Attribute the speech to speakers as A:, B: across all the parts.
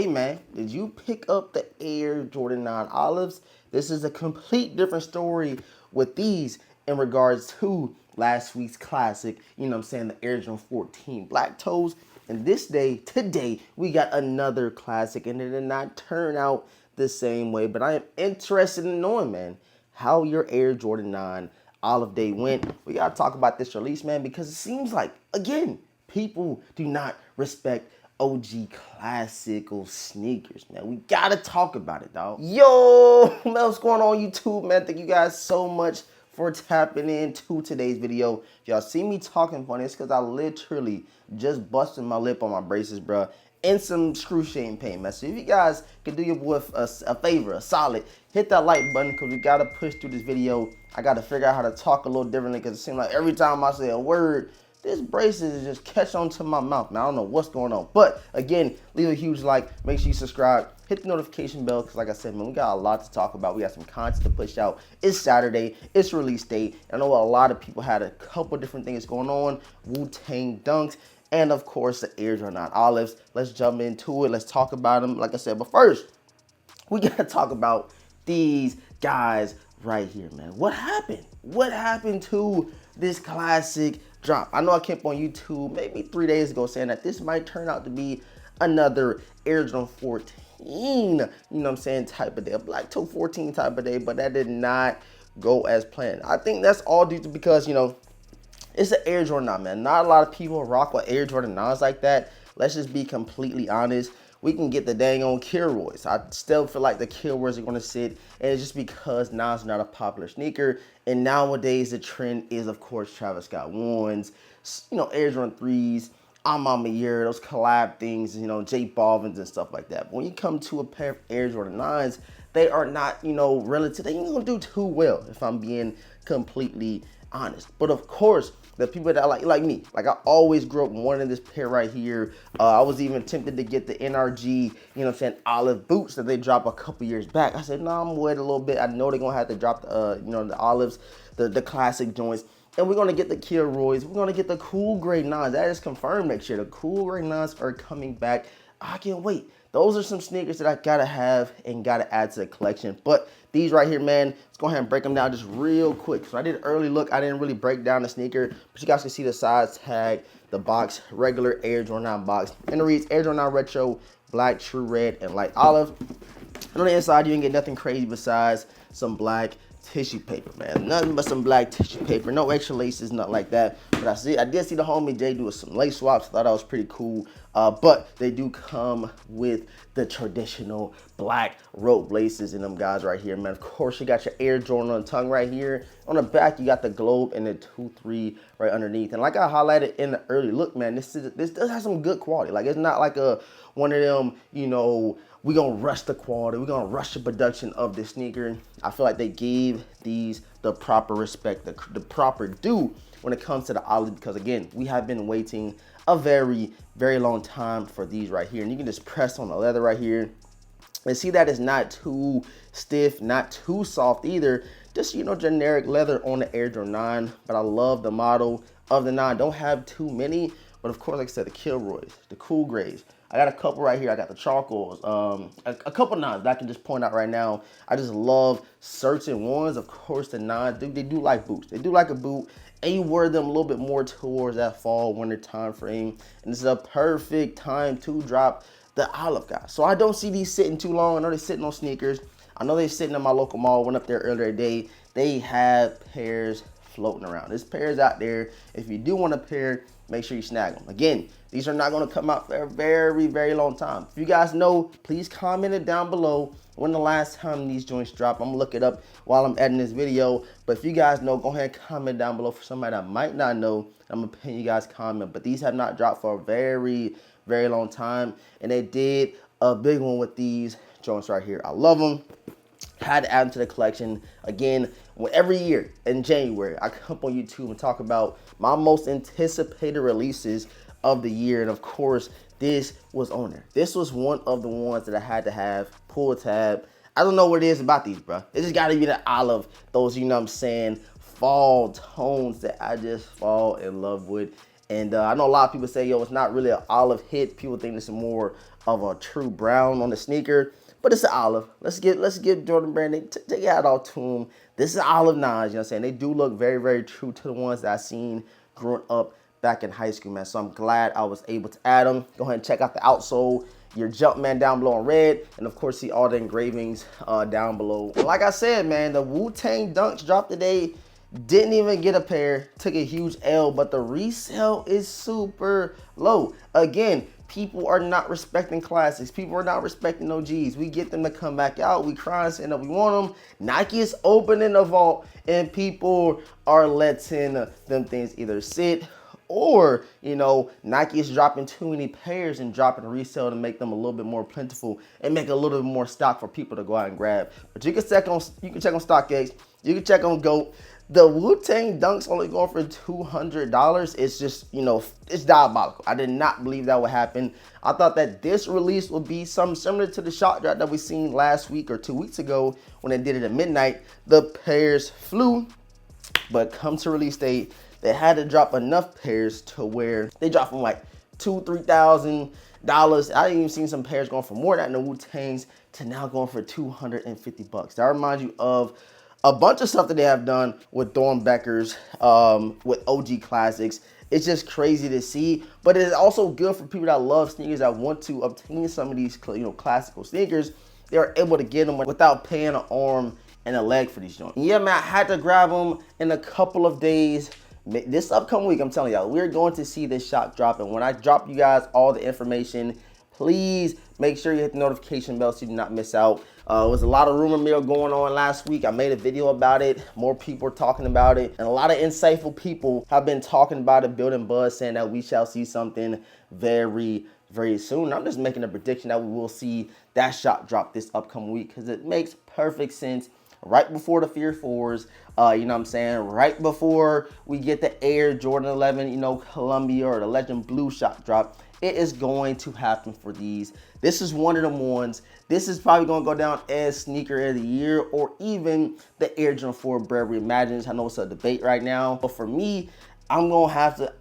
A: Hey man, did you pick up the Air Jordan 9 Olives? This is a complete different story with these in regards to last week's classic, the Air Jordan 14 Black Toes. And today, we got another classic, and it did not turn out the same way. But I am interested in knowing, man, how your Air Jordan 9 Olive Day went. We got to talk about this release, man, because it seems like, again, people do not respect OG classical sneakers, man. We gotta talk about it, dog. Yo, man, what's going on YouTube, man? Thank you guys so much for tapping into today's video. If y'all see me talking funny, it's because I literally just busted my lip on my braces, bro, and some excruciating pain, man. So if you guys can do your boy a favor, a solid, hit that like button, because we gotta push through this video. I gotta figure out how to talk a little differently, because it seems like every time I say a word, this braces is just catch onto my mouth, man. I don't know what's going on. But again, leave a huge like. Make sure you subscribe. Hit the notification bell, because like I said, man, we got a lot to talk about. We got some content to push out. It's Saturday. It's release day. I know a lot of people had a couple different things going on. Wu Tang Dunks. And of course, the Air Jordan 9 Olives. Let's jump into it. Let's talk about them, like I said. But first, we got to talk about these guys right here, man. What happened? What happened to this classic drop? I know I came up on YouTube maybe 3 days ago saying that this might turn out to be another Air Jordan 14, type of day, a Black Toe 14 type of day, but that did not go as planned. I think that's all due to because, it's an Air Jordan 9, man. Not a lot of people rock with Air Jordan 9s like that. Let's just be completely honest. We can get the dang on Kilroys. I still feel like the Kilroys are going to sit, and it's just because Nas is not a popular sneaker. And nowadays, the trend is, of course, Travis Scott 1s, Air Jordan 3s, I'm on my year, those collab things, J Balvin's and stuff like that. But when you come to a pair of Air Jordan 9s, they are not, relative. They ain't going to do too well, if I'm being completely honest. But of course, the people that like me, like I always grew up wanting this pair right here. I was even tempted to get the NRG, olive boots that they dropped a couple years back. I said, no, I'm wait a little bit. I know they're gonna have to drop the, the olives, the classic joints. And we're gonna get the Kilroys. We're gonna get the cool gray 9s. That is confirmed next year. The cool gray 9s are coming back. I can't wait. Those are some sneakers that I gotta have and gotta add to the collection. But these right here, man, let's go ahead and break them down just real quick. So I did an early look. I didn't really break down the sneaker, but you guys can see the size tag, the box, regular Air Jordan 9 box. And it reads Air Jordan 9 Retro, Black, True Red, and Light Olive. And on the inside, you didn't get nothing crazy besides some black tissue paper, man. Nothing but some black tissue paper. No extra laces, nothing like that. But I did see the homie Jay do some lace swaps. Thought that was pretty cool. But they do come with the traditional black rope laces in them guys right here, man. Of course, you got your Air Jordan on the tongue right here. On the back, you got the globe and the 2-3 right underneath. And like I highlighted in the early look, man, this does have some good quality. Like, it's not like one of them, we gonna rush the quality, we gonna rush the production of this sneaker. I feel like they gave these the proper respect, the proper due when it comes to the olive, because again, we have been waiting a very, very long time for these right here. And you can just press on the leather right here and see that it's not too stiff, not too soft either. Just, generic leather on the Air Jordan 9. But I love the model of the 9. Don't have too many, but of course, like I said, the Kilroys, the cool grays. I got a couple right here. I got the charcoals, a couple 9s that I can just point out right now. I just love certain ones. Of course, the 9s, they do like boots. They do like a boot, and you wear them a little bit more towards that fall, winter time frame. And this is a perfect time to drop the olive, guys. So I don't see these sitting too long. I know they're sitting on sneakers. I know they're sitting in my local mall. Went up there earlier today. They have pairs floating around. There's pairs out there. If you do want a pair, make sure you snag them. Again, these are not going to come out for a very, very long time. If you guys know, please comment it down below when the last time these joints dropped. I'm going to look it up while I'm editing this video. But if you guys know, go ahead and comment down below. For somebody that might not know, I'm going to pin you guys comment. But these have not dropped for a very, very long time. And they did a big one with these joints right here. I love them. Had to add them to the collection. Again, every year in January, I come up on YouTube and talk about my most anticipated releases of the year. And of course, this was on there. This was one of the ones that I had to have. Pull tab. I don't know what it is about these, bro. It just got to be the olive. Those, fall tones that I just fall in love with. And I know a lot of people say, yo, it's not really an olive hit. People think it's more of a true brown on the sneaker, but it's an olive. Let's get Jordan Brand. Take it out to him. This is olive nines, you know what I'm saying? They do look very, very true to the ones that I seen growing up back in high school, man. So I'm glad I was able to add them. Go ahead and check out the outsole, your Jumpman down below in red, and of course see all the engravings down below. And like I said, man, the Wu Tang Dunks dropped today. Didn't even get a pair, took a huge L, but the resale is super low. Again, people are not respecting classics. People are not respecting OGs. We get them to come back out. We crying saying that we want them. Nike is opening the vault and people are letting them things either sit or, you know, Nike is dropping too many pairs and dropping resale to make them a little bit more plentiful and make a little bit more stock for people to go out and grab. But you can check on StockX, you can check on GOAT. The Wu Tang Dunks only going for $200. It's just, you know, it's diabolical. I did not believe that would happen. I thought that this release would be something similar to the shot drop that we seen last week or 2 weeks ago when they did it at midnight. The pairs flew, but come to release date, they had to drop enough pairs to where they dropped from like $2,000-$3,000. I even seen some pairs going for more than the Wu Tangs to now going for $250. That reminds you of a bunch of stuff that they have done with Thornbeckers, with OG Classics. It's just crazy to see, but it's also good for people that love sneakers that want to obtain some of these, you know, classical sneakers. They're able to get them without paying an arm and a leg for these joints. Yeah, man, I had to grab them in a couple of days. This upcoming week, I'm telling y'all, we're going to see this shop drop. And when I drop you guys all the information, please make sure you hit the notification bell so you do not miss out. There was a lot of rumor mill going on last week. I made a video about it. More people are talking about it. And a lot of insightful people have been talking about it, building buzz, saying that we shall see something very, very soon. I'm just making a prediction that we will see that shop drop this upcoming week because it makes perfect sense. Right before the Fear 4s, you know what I'm saying? Right before we get the Air Jordan 11, you know, Columbia or the Legend Blue shot drop. It is going to happen for these. This is one of them ones. This is probably going to go down as sneaker of the year or even the Air Jordan 4 Bread Reimagined. I know it's a debate right now, but for me, I'm going to have to,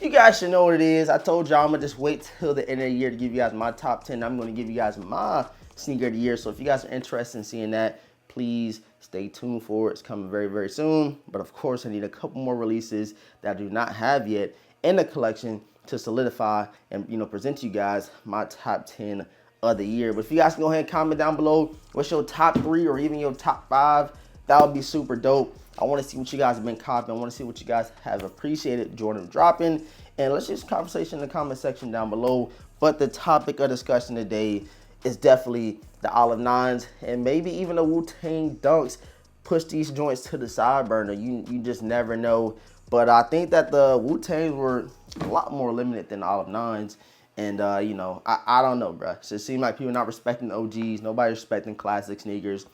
A: you guys should know what it is. I told y'all I'm going to just wait till the end of the year to give you guys my top 10. I'm going to give you guys my sneaker of the year. So if you guys are interested in seeing that, please stay tuned for it. It's coming very, very soon. But of course, I need a couple more releases that I do not have yet in the collection to solidify and, you know, present to you guys my top 10 of the year. But if you guys can go ahead and comment down below what's your top 3 or even your top 5, that would be super dope. I want to see what you guys have been copying. I want to see what you guys have appreciated Jordan dropping. And let's just conversation in the comment section down below. But the topic of discussion today is definitely the olive nines and maybe even the Wu Tang Dunks. Push these joints to the side burner. You just never know. But I think that the Wu Tangs were a lot more limited than the olive nines. And, you know, I don't know, bro. It just seems like people not respecting the OGs. Nobody respecting classic sneakers.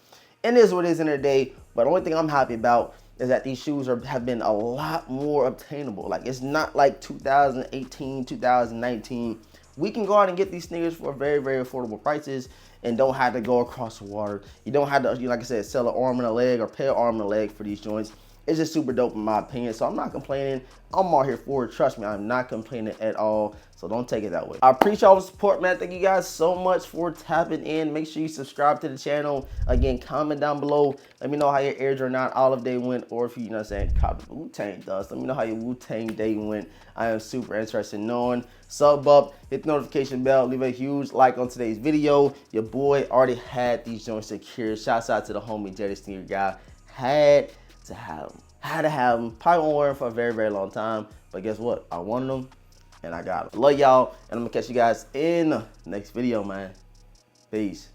A: And it is what it is in their day. But the only thing I'm happy about is that these shoes have been a lot more obtainable. Like, it's not like 2018, 2019. We can go out and get these sneakers for very, very affordable prices and don't have to go across the water. You don't have to, like I said, sell an arm and a leg or pay an arm and a leg for these joints. It's just super dope in my opinion. So I'm not complaining. I'm all here for it. Trust me, I'm not complaining at all. So don't take it that way. I appreciate all the support, man. Thank you guys so much for tapping in. Make sure you subscribe to the channel. Again, comment down below. Let me know how your Air Jordan 9 Olive Day went, or if you know what I'm saying, copy the Wu Tang does. Let me know how your Wu Tang Day went. I am super interested in knowing. Sub up, hit the notification bell, leave a huge like on today's video. Your boy already had these joints secured. Shouts out to the homie Jerry Sneaker guy. Had to have them. Probably won't wear them for a very, very long time. But guess what? I wanted them and I got them. Love y'all, and I'm gonna catch you guys in the next video, man. Peace.